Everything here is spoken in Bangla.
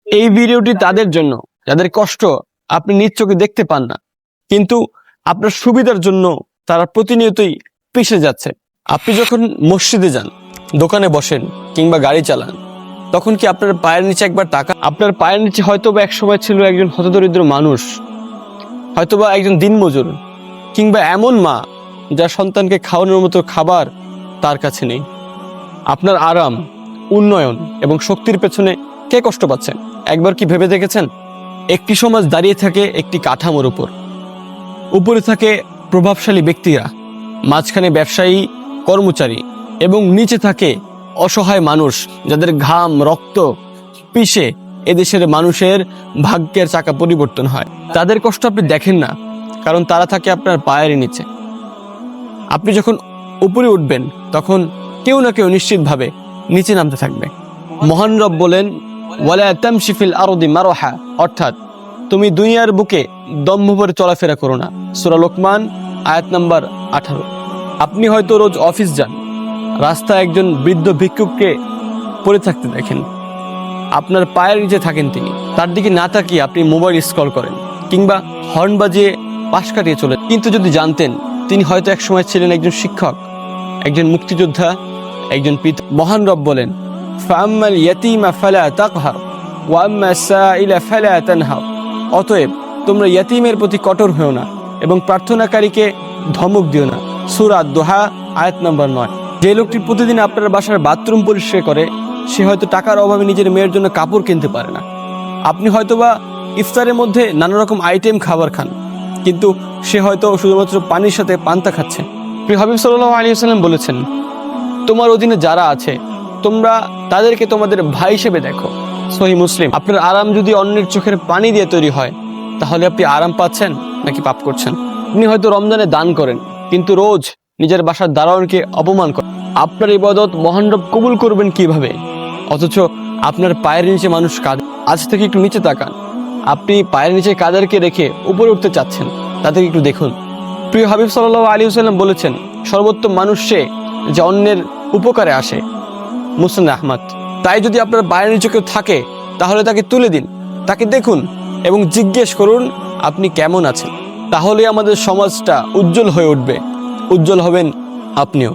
এই ভিডিওটি তাদের জন্য যাদের কষ্ট আপনি নিজ চোখে দেখতে পান না, কিন্তু আপনার সুবিধার জন্য তারা প্রতিনিয়তই পিছিয়ে যাচ্ছে। আপনি যখন মসজিদে যান, দোকানে বসেন কিংবা গাড়ি চালান, তখন কি আপনার পায়ের নিচে একবার টাকা? আপনার পায়ের নিচে হয়তোবা একসময় ছিল একজন হতদরিদ্র মানুষ, হয়তোবা একজন দিনমজুর, কিংবা এমন মা যার সন্তানকে খাওয়ানোর মতো খাবার তার কাছে নেই। আপনার আরাম, উন্নয়ন এবং শক্তির পেছনে কে কষ্ট পাচ্ছেন একবার কি ভেবে দেখেছেন? একটি সমাজ দাঁড়িয়ে থাকে একটি কাঠামোর উপরে থাকে প্রভাবশালী ব্যক্তিরা, মাঝখানে ব্যবসায়ী, কর্মচারী এবং নিচে থাকে অসহায় মানুষ যাদের ঘাম রক্ত পিষে এদেশের মানুষের ভাগ্যের চাকা পরিবর্তন হয়। তাদের কষ্ট আপনি দেখেন না, কারণ তারা থাকে আপনার পায়ের নিচে। আপনি যখন উপরে উঠবেন তখন কেউ না কেউ নিশ্চিতভাবে নিচে নামতে থাকবে। মহান রব বলেন, ওয়ালা তামশি ফিল আরদি মারহা, অর্থাৎ তুমি দুনিয়ার বুকে দম্ভ ভরে চলাফেরা করো না। সূরা লোকমান আয়াত নাম্বার 18। আপনি হয়তো রোজ অফিস যান, রাস্তায় একজন বৃদ্ধ ভিক্ষুককে পড়ে থাকতে দেখেন, আপনার পায়ের নিচে থাকেন তিনি। তার দিকে না তাকিয়ে আপনি মোবাইল স্ক্রল করেন কিংবা হর্ন বাজিয়ে পাশ কাটিয়ে চলে। কিন্তু যদি জানতেন তিনি হয়তো একসময় ছিলেন একজন শিক্ষক, একজন মুক্তিযোদ্ধা, একজন পিতা। মহান রব বলেন, ফাআম্মাল ইয়াতীমা ফালা তাকহার ওয়া আম্মাস সাইলা ফালা তানহার, অতএব তোমরা ইয়াতীমের প্রতি কঠোর হও না এবং প্রার্থনাকারীকে ধমক দিও না। সূরা দোহা আয়াত নাম্বার 9। যে লোকটি প্রতিদিন আপনার বাসার বাথরুম পরিষ্কার করে, সে হয়তো টাকার অভাবে নিজের মেয়ের জন্য কাপড় কিনতে পারে না। আপনি হয়তোবা ইফতারের মধ্যে নানা রকম আইটেম খাবার খান, কিন্তু সে হয়তো শুধুমাত্র পানির সাথে পান্তা খাচ্ছে। প্রিয় হাবিব সাল্লাল্লাহু আলাইহি ওয়াসাল্লাম বলেছেন, তোমার অধীনে যারা আছে তোমরা তাদেরকে তোমাদের ভাই হিসেবে দেখো। সহিহ মুসলিম। আপনার আরাম যদি অন্যের চোখের পানি দিয়ে তৈরি হয়, তাহলে আপনি আরাম পাচ্ছেন নাকি পাপ করছেন? আপনি হয়তো রমজানে দান করেন, কিন্তু রোজ নিজের বাসার দারোয়ানকে অপমান করেন। আপনার ইবাদত মহান রব কবুল করবেন কিভাবে, অথচ আপনার পায়ের নিচে মানুষ কাঁদে? আজ থেকে একটু নিচে তাকান। আপনি পায়ের নিচে কাদেরকে রেখে উপরে উঠতে চাচ্ছেন তাদেরকে একটু দেখুন। প্রিয় হাবিব সাল্লাল্লাহু আলাইহি ওয়াসাল্লাম বলেছেন, সর্বোত্তম মানুষ সে যে অন্যের উপকারে আসে। মুসনাদ আহমদ। তাই যদি আপনার পায়ের নিচে কেউ থাকে, তাহলে তাকে তুলে দিন, তাকে দেখুন এবং জিজ্ঞেস করুন আপনি কেমন আছেন। তাহলে আমাদের সমাজটা উজ্জ্বল হয়ে উঠবে, উজ্জ্বল হবেন আপনিও।